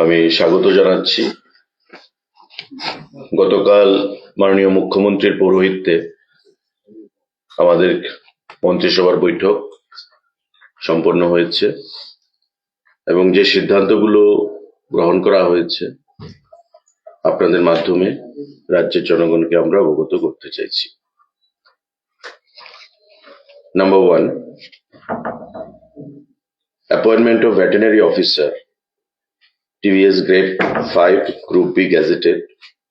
আমি স্বাগত জানাচ্ছি। গতকাল মাননীয় মুখ্যমন্ত্রীর পৌরোহিত্যে আমাদের মন্ত্রিসভার বৈঠক সম্পন্ন হয়েছে এবং যে সিদ্ধান্তগুলো গ্রহণ করা হয়েছে আপনাদের মাধ্যমে রাজ্যের জনগণকে আমরা অবগত করতে চাইছি। Number 1, appointment of veterinary officer, TVS Grade 5 Group B gazetted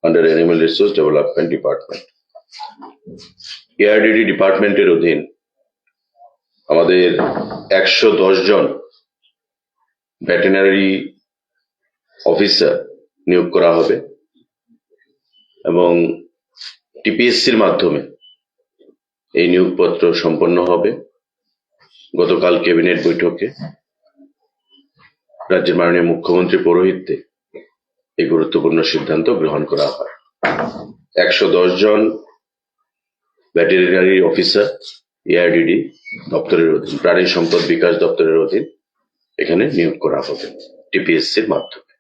under Animal Resource Development Department. ARDD ডিপার্টমেন্টের অধীন আমাদের 110 জন ভেটেরিনারি অফিসার নিয়োগ করা হবে এবং টিপিএসসির মাধ্যমে এই নিয়োগপত্র সম্পন্ন হবে। গতকাল ক্যাবিনেট বৈঠকে রাজ্যের মাননীয় মুখ্যমন্ত্রী পৌরোহিত্যে এই গুরুত্বপূর্ণ সিদ্ধান্ত গ্রহণ করা হয়। 110 জন ভেটেরিনারি অফিসার এআরডিডি দপ্তরের অধীন, প্রাণী সম্পদ বিকাশ দপ্তরের অধীন এখানে নিয়োগ করা হবে টিপিএসসির মাধ্যমে।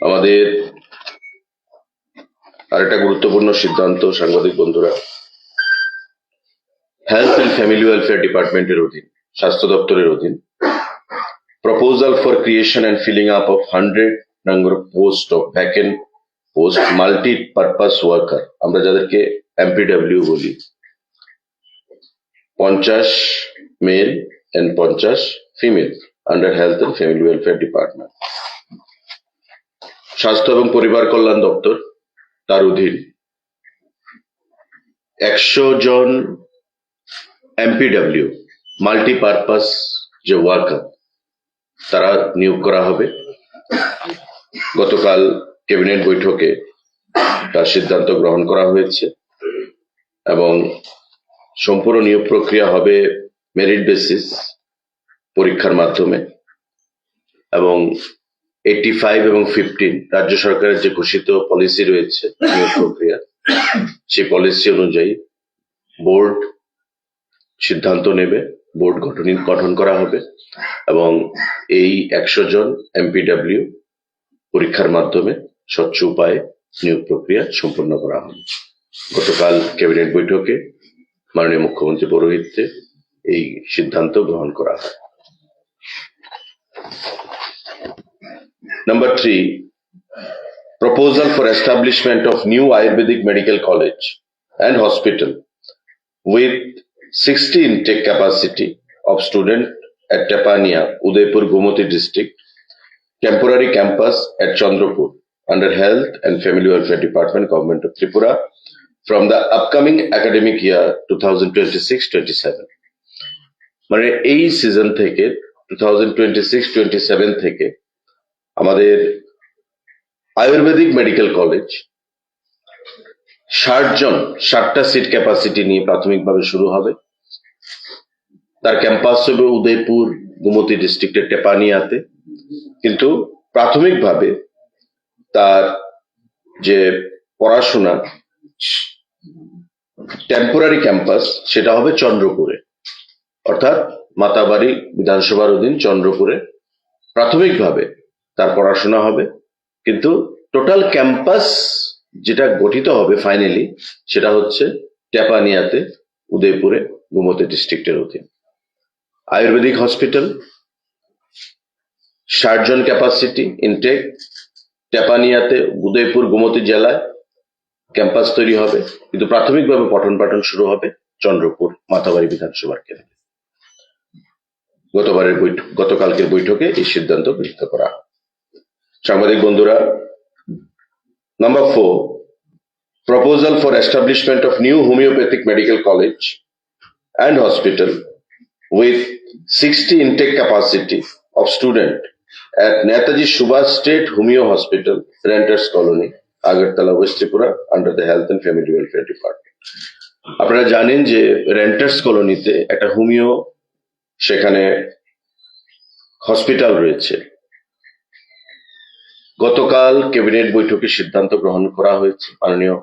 আমাদের আরেকটা গুরুত্বপূর্ণ সিদ্ধান্ত, সাংবাদিক বন্ধুরা, হেলথ এন্ড ফ্যামিলি ওয়েলফেয়ার ডিপার্টমেন্টের অধীন, স্বাস্থ্য দপ্তরের অধীন, proposal for creation and filling up of 100 number post of vacant post multipurpose worker, আমরা যাদেরকে এমপিডব্লিউ বলি, 50 male and 50 female under health and family welfare department. স্বাস্থ্য এবং পরিবার কল্যাণ দপ্তর তার অধীন 100 জন এমপিডব্লিউ মাল্টিপারপাস যে ওয়ার্কার তারা নিয়োগ করা হবে। গতকাল ক্যাবিনেট বৈঠকে তার সিদ্ধান্ত গ্রহণ করা হয়েছে এবং সম্পূর্ণ নিয়োগ প্রক্রিয়া হবে মেরিট বেসিস পরীক্ষার মাধ্যমে এবং 85 এবং 15 রাজ্য সরকারের যে ঘোষিত পলিসি রয়েছে নিয়োগ প্রক্রিয়া, সেই পলিসি অনুযায়ী বোর্ড সিদ্ধান্ত নেবে, বোর্ড গঠন করা হবে এবং এই 100 জন এমপিডব্লিউ পরীক্ষার মাধ্যমে স্বচ্ছ উপায়ে নিয়োগ প্রক্রিয়া সম্পন্ন করা হবে। গতকাল ক্যাবিনেট বৈঠকে মাননীয় মুখ্যমন্ত্রী পৌরোহিত্যে এই সিদ্ধান্ত গ্রহণ করা হয়। Number 3, proposal for establishment of new Ayurvedic Medical College and Hospital with 60 intake capacity of student at Tepania, Udaipur, Gomoti district, temporary campus at Chandrapur under Health and Family Welfare Department, Government of Tripura, from the upcoming academic year 2026-27. মানে এই season থেকে 2026-27 থেকে আমাদের ayurvedic medical college 60টা seat capacity নিয়ে প্রাথমিকভাবে শুরু হবে। তার ক্যাম্পাস হবে উদয়পুর, গোমতী ডিস্ট্রিক্টের টেপানিয়াতে, কিন্তু প্রাথমিকভাবে তার যে পড়াশোনা টেম্পোরারি ক্যাম্পাস সেটা হবে চন্দ্রপুরে, অর্থাৎ মাতাবাড়ি বিধানসভার অধীন চন্দ্রপুরে প্রাথমিকভাবে তার পড়াশোনা হবে, কিন্তু টোটাল ক্যাম্পাস যেটা গঠিত হবে ফাইনালি সেটা হচ্ছে টেপানিয়াতে, উদয়পুরে, গোমতী ডিস্ট্রিক্টের অধীন। আয়ুর্বেদিক হসপিটাল 60 জন ক্যাপাসিটি ইনটেক, টেপানিয়াতে, উদয়পুর, গোমতী জেলায় ক্যাম্পাস তৈরি হবে, কিন্তু প্রাথমিকভাবে পঠন পাঠন শুরু হবে চন্দ্রপুর মাতাবাড়ি বিধানসভার কেন্দ্রে। গতকালকের বৈঠকে এই সিদ্ধান্ত গৃহীত করা হয়। সাংবাদিক বন্ধুরা, Number 4, proposal for establishment of new homeopathic medical college and hospital with 60 intake capacity of student at Netaji Subhash State Homeo Hospital, Renters Colony, Agartala, West Tripura, under the Health and Family Welfare Department. আপনারা জানেন যে renters কলোনিতে একটা homeo সেখানে hospital রয়েছে। গতকাল cabinet বৈঠকে সিদ্ধান্ত গ্রহণ করা হয়েছে মাননীয়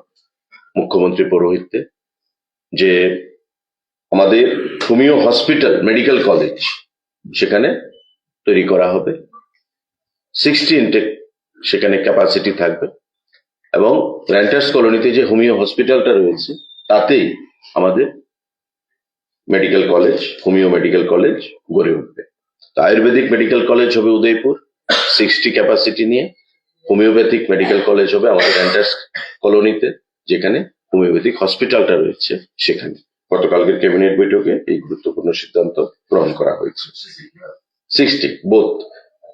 মুখ্যমন্ত্রী পৌরোহিত্যে যে আমাদের হোমিও হসপিটাল মেডিকেল কলেজ সেখানে তৈরি করা হবে 60 ইনটেক সেখানে ক্যাপাসিটি থাকবে এবং ল্যান্টার্স কলোনিতে যে হোমিও হসপিটালটা রয়েছে তাতেই আমাদের medical college, homeo medical college গড়ে উঠবে। আয়ুর্বেদিক মেডিকেল কলেজ হবে উদয়পুর 60 ক্যাপাসিটি নিয়ে, হোমিওপ্যাথিক মেডিকেল কলেজ হবে আমাদের ল্যান্টার্স কলোনিতে যেখানে হোমিওপ্যাথিক হসপিটালটা রয়েছে সেখানে। গতকালকের ক্যাবিনেট বৈঠকে এই গুরুত্বপূর্ণ সিদ্ধান্ত গ্রহণ করা হয়েছে। 60 বোথ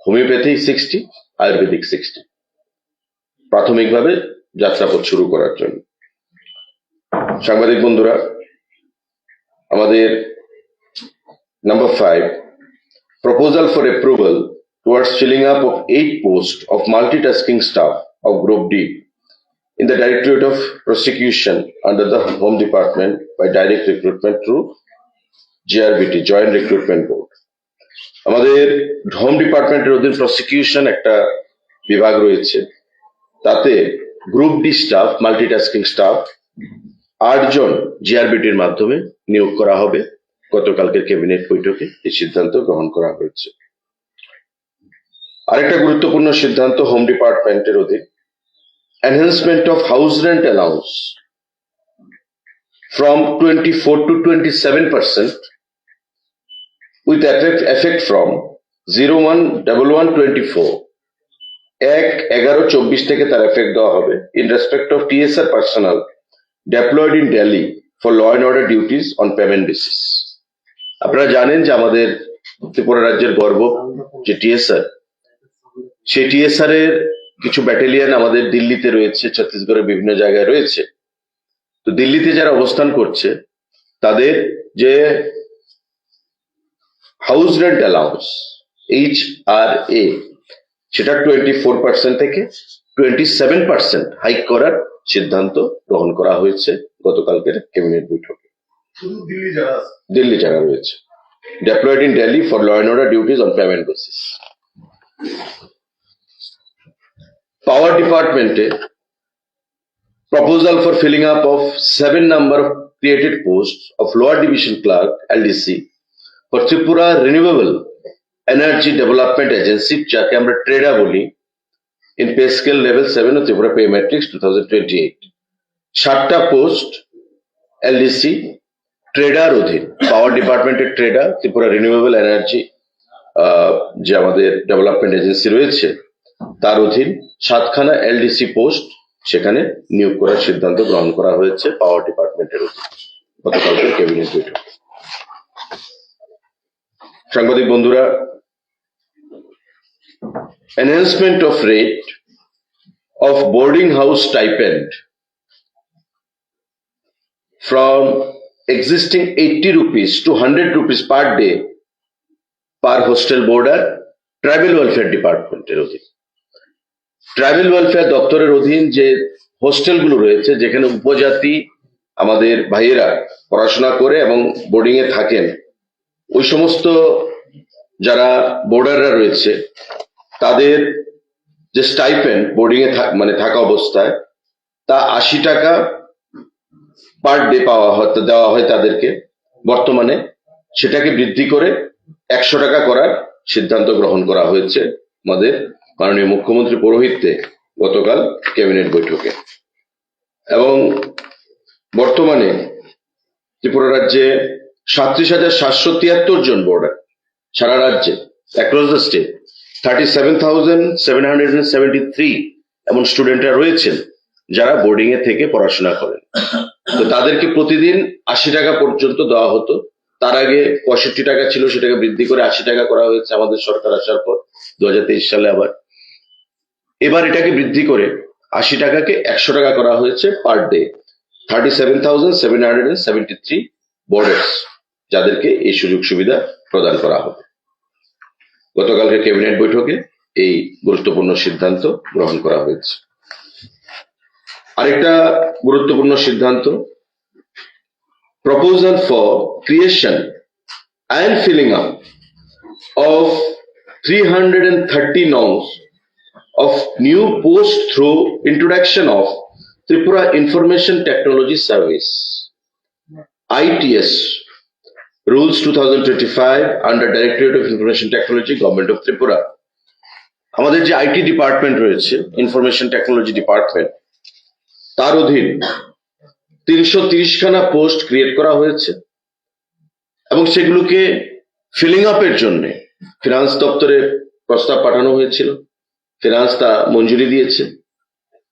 হোমিওপ্যাথি 60, আয়ুর্বেদিক 60 প্রাথমিকভাবে যাত্রাপথ শুরু করার জন্য। সাংবাদিক বন্ধুরা, আমাদের number 5, proposal for approval towards filling up of 8 posts of multitasking staff of Group D in the Directorate of Prosecution under the Home Department by direct recruitment through JRBT, Joint Recruitment Board. আমাদের home ডিপার্টমেন্টের অধীন prosecution একটা বিভাগ রয়েছে, তাতে group D staff, multitasking staff 8 জন জিআরবিটির মাধ্যমে নিয়োগ করা হবে। গতকালকের ক্যাবিনেট বৈঠকে এই সিদ্ধান্ত গ্রহণ করা হয়েছে। আরেকটা গুরুত্বপূর্ণ সিদ্ধান্ত হোম ডিপার্টমেন্টের অধীন, enhancement of house rent allowance from 24 to 27% with effect from 01/11/24, 1/11/24 থেকে তার এফেক্ট দেওয়া হবে in respect of TSR personnel deployed in Delhi for law and order duties on payment basis. আপনারা জানেন যে আমাদের ত্রিপুরা রাজ্যের গর্ব যে টিএসআর, সেই টিএসআর এর কিছু ব্যাটালিয়ন আমাদের দিল্লিতে রয়েছে, ছত্তিশগড়ের বিভিন্ন জায়গায় রয়েছে। তো দিল্লিতে যারা অবস্থান করছে তাদের যে হাউস রেন্ট অ্যালাউন্স HRA সেটা 24% থেকে 27% হাইক করার সিদ্ধান্ত গ্রহণ করা হয়েছে গতকালকের ক্যাবিনেট বৈঠকে। দিল্লি যারা রয়েছে, deployed in Delhi for law and order duties on payment basis. Power Department proposal for filling up of 7 number of created posts of Lower Division Clerk LDC for Tripura Renewable Energy Development Agency, যাকে আমরা ট্রেডা বলি, in pay scale level 7 of Tripura Pay Matrix 2028. 7টা post LDC trader অধীন, power ডিপার্টমেন্টের ট্রেডা, Tripura renewable energy যে আমাদের development agency রয়েছে তার অধীন 7খানা LDC পোস্ট সেখানে নিয়োগ করার সিদ্ধান্ত গ্রহণ করা হয়েছে পাওয়ার ডিপার্টমেন্টের অধীন গতকালকের ক্যাবিনেট বৈঠকে। সাংবাদিক বন্ধুরা, enhancement of rate of boarding house stipend from existing 80 rupees to 100 rupees per day per hostel boarder, tribal welfare ডিপার্টমেন্টের অধীন। ট্রাইবেল ওয়েলফেয়ার দপ্তরের অধীন যে হোস্টেলগুলো রয়েছে যেখানে উপজাতি আমাদের ভাইয়েরা পড়াশোনা করে এবং বোর্ডিং এ থাকেন, ওই সমস্ত যারা বোর্ডাররা রয়েছে তাদের যে স্টাইপেন্ড বোর্ডিং এ মানে থাকা অবস্থায় তা 80 টাকা পার ডে দেওয়া হয় তাদেরকে। বর্তমানে সেটাকে বৃদ্ধি করে 100 টাকা করার সিদ্ধান্ত গ্রহণ করা হয়েছে আমাদের মাননীয় মুখ্যমন্ত্রী পৌরোহিত্যে গতকাল ক্যাবিনেট বৈঠকে। এবং বর্তমানে ত্রিপুরা রাজ্যে 37,773 জন বোর্ডার সারা রাজ্যে অ্যাক্রস দ্য স্টেট, 37,773 এমন স্টুডেন্টরা রয়েছেন যারা বোর্ডিং এ থেকে পড়াশোনা করেন। তো তাদেরকে প্রতিদিন 80 টাকা পর্যন্ত দেওয়া হতো। তার আগে 65 টাকা ছিল, সেটাকে বৃদ্ধি করে 80 টাকা করা হয়েছে আমাদের সরকার আসার পর 2023 সালে। আবার এবার এটাকে বৃদ্ধি করে 80 টাকাকে 100 টাকা করা হয়েছে পার ডে। 37,773 বোর্ডার্স যাদেরকে এই সুযোগ সুবিধা প্রদান করা হবে। গতকালকে ক্যাবিনেট বৈঠকে এই গুরুত্বপূর্ণ সিদ্ধান্ত গ্রহণ করা হয়েছে। আরেকটা গুরুত্বপূর্ণ সিদ্ধান্ত, proposal for creation and filling up of 330 noms of new posts through introduction of Tripura Information Technology Service ITS Rules 2025 under Directorate of Information Technology, Government of Tripura. আমাদের যে আইটি ডিপার্টমেন্ট রয়েছে, ইনফরমেশন টেকনোলজি ডিপার্টমেন্ট, তার অধীন 330খানা post create করা হয়েছে এবং সেগুলোকে feeling আপের জন্য ফিনান্স দপ্তরে প্রস্তাব পাঠানো হয়েছিল। ফিনান্স তা মঞ্জুরি দিয়েছে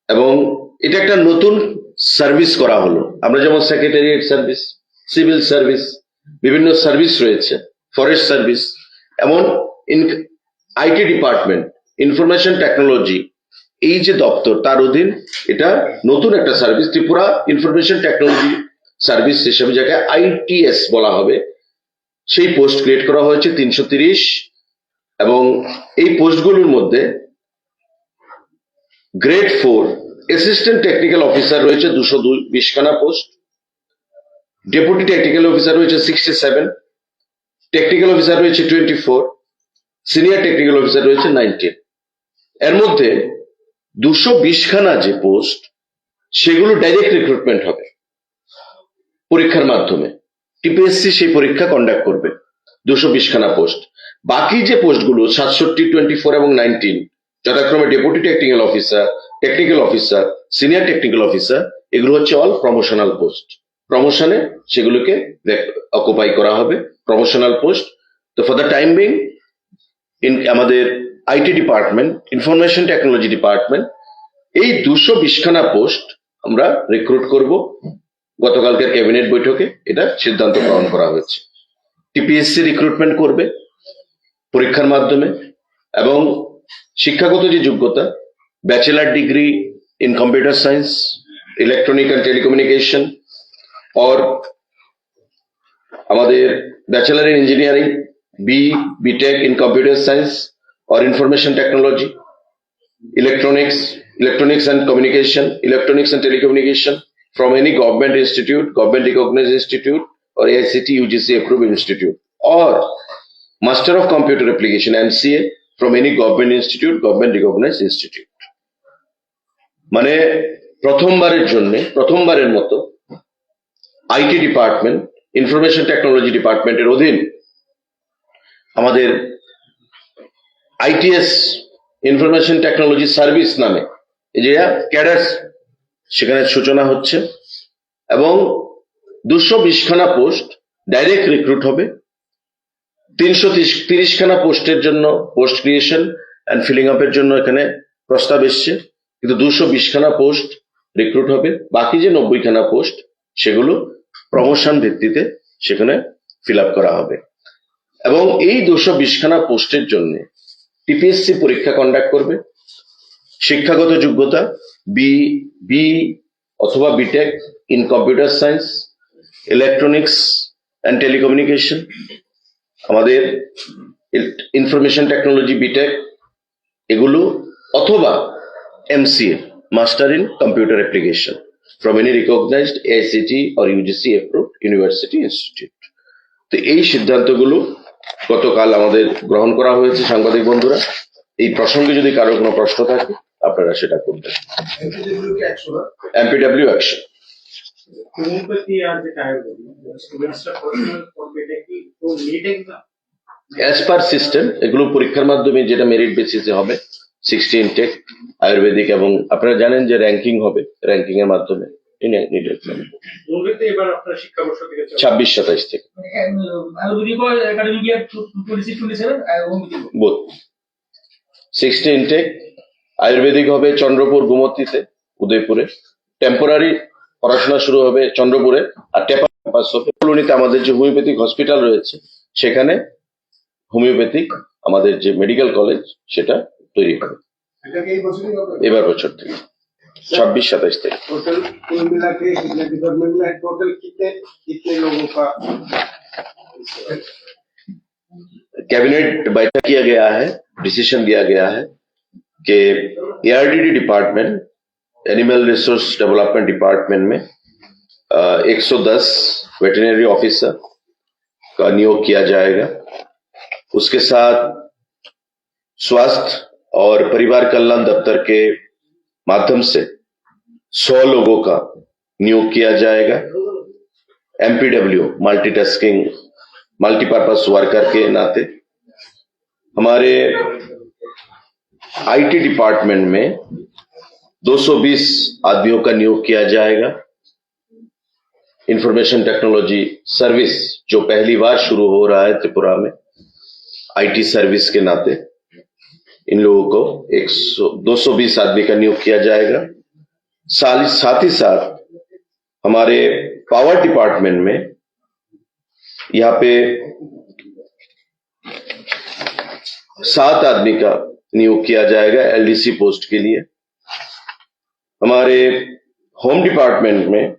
এবং এটা একটা নতুন সার্ভিস করা হলো। আমরা যেমন সেক্রেটারিয়েট সার্ভিস, সিভিল সার্ভিস, বিভিন্ন সার্ভিস রয়েছে, ফরেস্ট সার্ভিস, এমন আইটি ডিপার্টমেন্ট, ইনফরমেশন টেকনোলজি, এই যে দপ্তর, তার অধীন এটা নতুন একটা service, Tripura information technology service হিসেবে যাকে আইটিএস বলা হবে, সেই পোস্ট ক্রিয়েট করা হয়েছে 330। এবং এই পোস্টগুলোর মধ্যে গ্রেড 4 অ্যাসিস্ট্যান্ট টেকনিক্যাল অফিসার রয়েছে 220খানা পোস্ট, ডেপুটি টেকনিক্যাল অফিসার রয়েছে 67, টেকনিক্যাল অফিসার রয়েছে 24, সিনিয়র টেকনিক্যাল অফিসার রয়েছে 19। এর মধ্যে 220খানা যে পোস্ট, সেগুলো ডাইরেক্ট রিক্রুটমেন্ট হবে পরীক্ষার মাধ্যমে। টিপিএসসি সেই পরীক্ষা কন্ডাক্ট করবে 220খানা পোস্ট। বাকি যে পোস্টগুলো 67, 24 এবং 19, যথাক্রমে deputy technical officer, senior technical officer, এগুলো হচ্ছে অল প্রমোশনাল পোস্ট। প্রমোশনে সেগুলোকে অকুপাই করা হবে, প্রমোশনাল পোস্ট। তো ফর দ্য টাইম বিং আমাদের IT department, information technology department, এই 220খানা পোস্ট আমরা রিক্রুট করব। গতকালকের ক্যাবিনেট বৈঠকে এটা সিদ্ধান্ত গ্রহণ করা হয়েছে। টিপিএসসি রিক্রুটমেন্ট করবে পরীক্ষার মাধ্যমে এবং শিক্ষাগত যে যোগ্যতা, bachelor degree in computer science, electronic and telecommunication, और আমাদের bachelor in engineering, BTech in computer science और information technology, electronics and communication, electronics and telecommunication from any government institute, government recognised institute और एआईसीटी यूजीसी अप्रूव्ड इंस्टीट्यूट, और master of computer application MCA from any government institute, government recognised institute. মানে প্রথমবারের মতো IT department, information technology ডিপার্টমেন্টের অধীন আমাদের ITS, information technology service নামে যে ক্যাডার্স, সেখানে সূচনা হচ্ছে এবং 220খানা পোস্ট ডাইরেক্ট রিক্রুট হবে। 330খানা পোস্টের জন্য পোস্ট ক্রিয়েশন অ্যান্ড ফিলিং আপের জন্য এখানে প্রস্তাব এসছে, কিন্তু 220খানা পোস্ট রিক্রুট হবে। বাকি যে 90খানা পোস্ট, সেগুলো প্রমোশন ভিত্তিতে সেখানে ফিল আপ করা হবে। এবং এই 220খানা পোস্টের জন্য টিপিএসসি পরীক্ষা কন্ডাক্ট করবে। শিক্ষাগত যোগ্যতা বি অথবা BTech in computer science, electronics and telecommunication, আমাদের ইনফরমেশন টেকনোলজি বিটেক, এগুলো, অথবা MCA, master in computer application from any recognised AICTE और यूजीसी अप्रूव्ड ইউনিভার্সিটি ইনস্টিটিউট। তো এই সিদ্ধান্তগুলো গতকাল আমাদের গ্রহণ করা হয়েছে। সাংবাদিক বন্ধুরা, এই প্রসঙ্গে যদি কারো কোনো প্রশ্ন থাকে আপনারা সেটা করবেন। এমপিডব্লিউ 100। অ্যাজ পার সিস্টেম এগুলো পরীক্ষার মাধ্যমে যেটা মেরিট বেসিসে হবে, 60 ইনটেক আয়ুর্বেদিক, এবং আপনারা জানেন যে র্যাঙ্কিং হবে, র্যাঙ্কিং এর মাধ্যমে 26-27 থেকে বোধ 60 ইনটেক। আয়ুর্বেদিক হবে চন্দ্রপুর, গুমতিতে, উদয়পুরে। টেম্পোরারি পড়াশোনা শুরু হবে চন্দ্রপুরে, আর টেপা ক্যাম্পাস হবে কলোনিতে। আমাদের যে হোমিওপ্যাথিক হসপিটাল রয়েছে, সেখানে হোমিওপ্যাথিক আমাদের যে মেডিকেল কলেজ, সেটা তৈরি হবে এবার বছর থেকে 26-27 থেকে। कैबिनेट बैठक किया गया है, डिसीजन दिया गया है कि ARDD department, animal resource development department में 110 वेटरनरी ऑफिसर का नियोग किया जाएगा। उसके साथ स्वास्थ्य और परिवार कल्याण दफ्तर के माध्यम से 100 लोगों का नियोग किया जाएगा। एमपीडब्ल्यू, मल्टीटास्किंग, मल्टीपर्पज वर्कर के नाते हमारे आईटी डिपार्टमेंट में 220 आदमियों का नियोग किया जाएगा। इंफॉर्मेशन टेक्नोलॉजी सर्विस जो पहली बार शुरू हो रहा है त्रिपुरा में आईटी सर्विस के नाते, इन लोगों को 220 आदमी का नियोग किया जाएगा। साथ ही साथ हमारे पावर डिपार्टमेंट में यहाँ पे 7 आदमी का नियोग किया जाएगा एलडीसी पोस्ट के लिए। हमारे होम डिपार्टमेंट में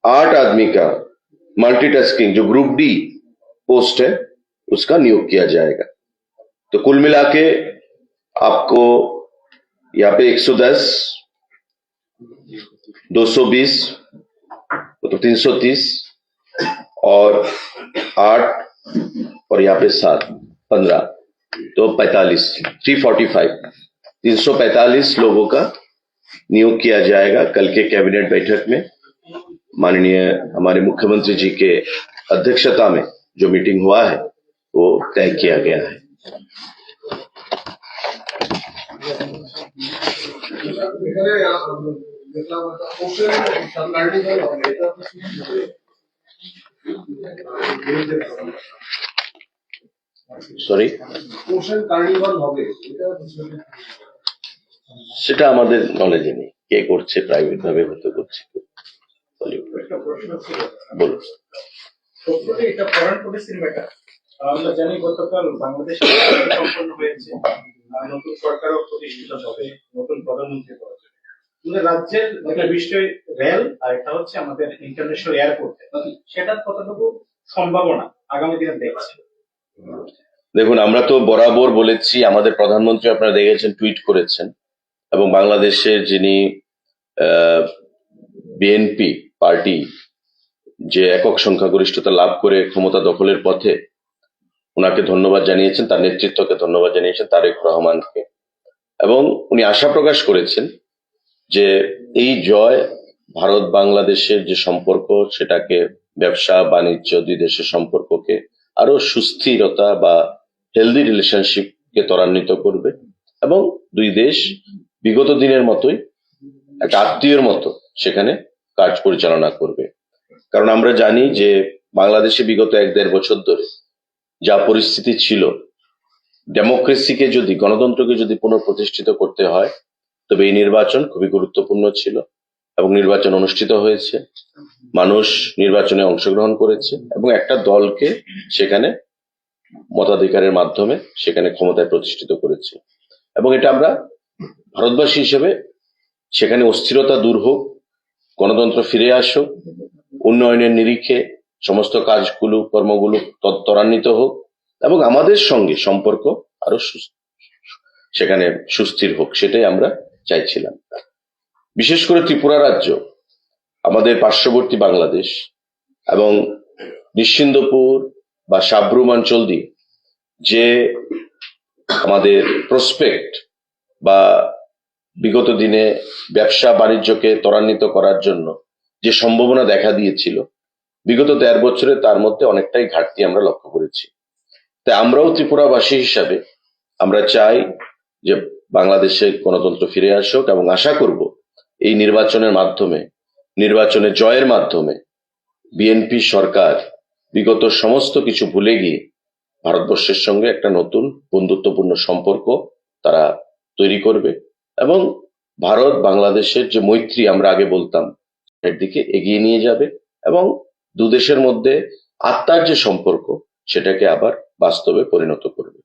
8 आदमी का मल्टीटास्किंग जो ग्रुप डी पोस्ट है उसका नियोग किया जाएगा। तो कुल मिला के आपको यहाँ पे 110, 220 तो 330 और 8 और यहाँ पे 7, 15 तो 345 लोगों का नियोग किया जाएगा। कल के कैबिनेट बैठक में माननीय हमारे मुख्यमंत्री जी के अध्यक्षता में जो मीटिंग हुआ है वो तय किया गया है। সরি, পোষণ কার্নিভাল হবে সেটা আমাদের নলেজে নেই, কে করছে, প্রাইভেট ভাবে হতে করছে। বলুন। এটা ফরেন পলিসির ম্যাটার। আমরা জানি গতকাল বাংলাদেশে সম্পন্ন হয়েছে, নতুন সরকারও প্রতিষ্ঠিত হবে, নতুন প্রধানমন্ত্রী পাওয়া যাবে। রাজ্যের একটা বিষয় রেল আর একটা হচ্ছে আমাদের ইন্টারন্যাশনাল এয়ারপোর্ট, সেটার কতটুকু সম্ভাবনা আগামী দিনে দেখছে? দেখুন, আমরা তো বরাবর বলেছি, আমাদের প্রধানমন্ত্রী আপনারা দেখেছেন টুইট করেছেন, এবং বাংলাদেশের যিনি বিএনপি পার্টি যে একক সংখ্যাগরিষ্ঠতা লাভ করে ক্ষমতা দখলের পথে, ওনাকে ধন্যবাদ জানিয়েছেন, তার নেতৃত্বকে ধন্যবাদ জানিয়েছেন, তারেক রহমানকে, এবং উনি আশা প্রকাশ করেছেন যে এই জয় ভারত বাংলাদেশের যে সম্পর্ক সেটাকে, ব্যবসা বাণিজ্য দুই দেশের সম্পর্ককে আরো সুস্থিরতা বা হেলদি রিলেশনশিপকে ত্বরান্বিত করবে, এবং দুই দেশ বিগত দিনের মতোই একটা আত্মীয়ের মতো সেখানে কাজ পরিচালনা করবে। কারণ আমরা জানি যে বাংলাদেশে বিগত 1-1.5 বছর ধরে যা পরিস্থিতি ছিল, ডেমোক্রেসিকে যদি, গণতন্ত্রকে যদি পুনঃপ্রতিষ্ঠিত করতে হয় তবে এই নির্বাচন খুবই গুরুত্বপূর্ণ ছিল, এবং নির্বাচন অনুষ্ঠিত হয়েছে, মানুষ নির্বাচনে অংশগ্রহণ করেছে এবং একটা দলকে সেখানে মতাধিকারের মাধ্যমে সেখানে ক্ষমতায় প্রতিষ্ঠিত করেছে। এবং এটা আমরা ভারতবাসী হিসেবে সেখানে অস্থিরতা দূর হোক, গণতন্ত্র ফিরে আসুক, উন্নয়নের নিরিখে সমস্ত কাজগুলো কর্মগুলো ত্বরান্বিত হোক, এবং আমাদের সঙ্গে সম্পর্ক আরো সেখানে সুস্থির হোক, সেটাই আমরা চাইছিলাম। বিশেষ করে ত্রিপুরা রাজ্য আমাদের পার্শ্ববর্তী বাংলাদেশ এবং নিশ্চিন্দপুর বা সাব্রুম অঞ্চল দিয়ে যে আমাদের প্রসপেক্ট বা বিগত দিনে ব্যবসা বাণিজ্যকে ত্বরান্বিত করার জন্য যে সম্ভাবনা দেখা দিয়েছিল, বিগত 1.5 বছরে তার মধ্যে অনেকটাই ঘাটতি আমরা লক্ষ্য করেছি। তাই আমরাও ত্রিপুরাবাসী হিসাবে আমরা চাই যে বাংলাদেশে গণতন্ত্র ফিরে আসুক, এবং আশা করব এই নির্বাচনের মাধ্যমে, নির্বাচনে জয়ের মাধ্যমে বিএনপি সরকার বিগত সমস্ত কিছু ভুলে গিয়ে ভারতবর্ষের সঙ্গে একটা নতুন বন্ধুত্বপূর্ণ সম্পর্ক তারা তৈরি করবে, এবং ভারত বাংলাদেশের যে মৈত্রী আমরা আগে বলতাম এর দিকে এগিয়ে নিয়ে যাবে, এবং দুদেশের মধ্যে আত্মার যে সম্পর্ক সেটাকে আবার বাস্তবে পরিণত করবে।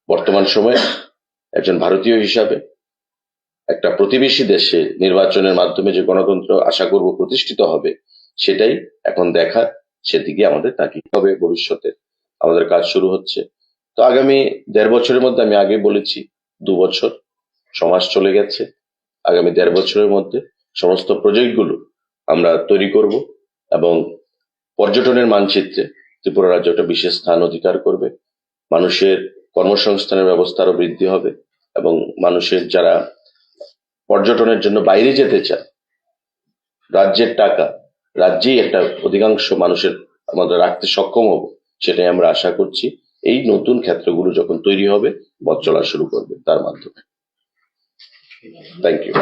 বর্তমান সময়ে একজন ভারতীয় হিসাবে একটা প্রতিবেশী দেশে নির্বাচনের মাধ্যমে যে গণতন্ত্র আশা করব প্রতিষ্ঠিত হবে, সেটাই এখন দেখার, সেদিকে আমাদের তাকিয়ে হবে। ভবিষ্যতে আমাদের কাজ শুরু হচ্ছে, তো আগামী 1.5 বছরের মধ্যে, আমি আগে বলেছি 2 বছর সমাজ চলে গেছে, আগামী 1.5 বছরের মধ্যে সমস্ত প্রজেক্টগুলো আমরা তৈরি করব, এবং পর্যটনের মানচিত্রে ত্রিপুরা রাজ্য একটা বিশেষ স্থান অধিকার করবে। মানুষের কর্মসংস্থানের ব্যবস্থা আরো বৃদ্ধি হবে, এবং মানুষের যারা পর্যটনের জন্য বাইরে যেতে চায়, রাজ্যের টাকা রাজ্যেই একটা অধিকাংশ মানুষের আমাদের রাখতে সক্ষম হব, সেটাই আমরা আশা করছি। এই নতুন ক্ষেত্রগুলো যখন তৈরি হবে পথ চলা শুরু করবে তার মাধ্যমে। Thank you.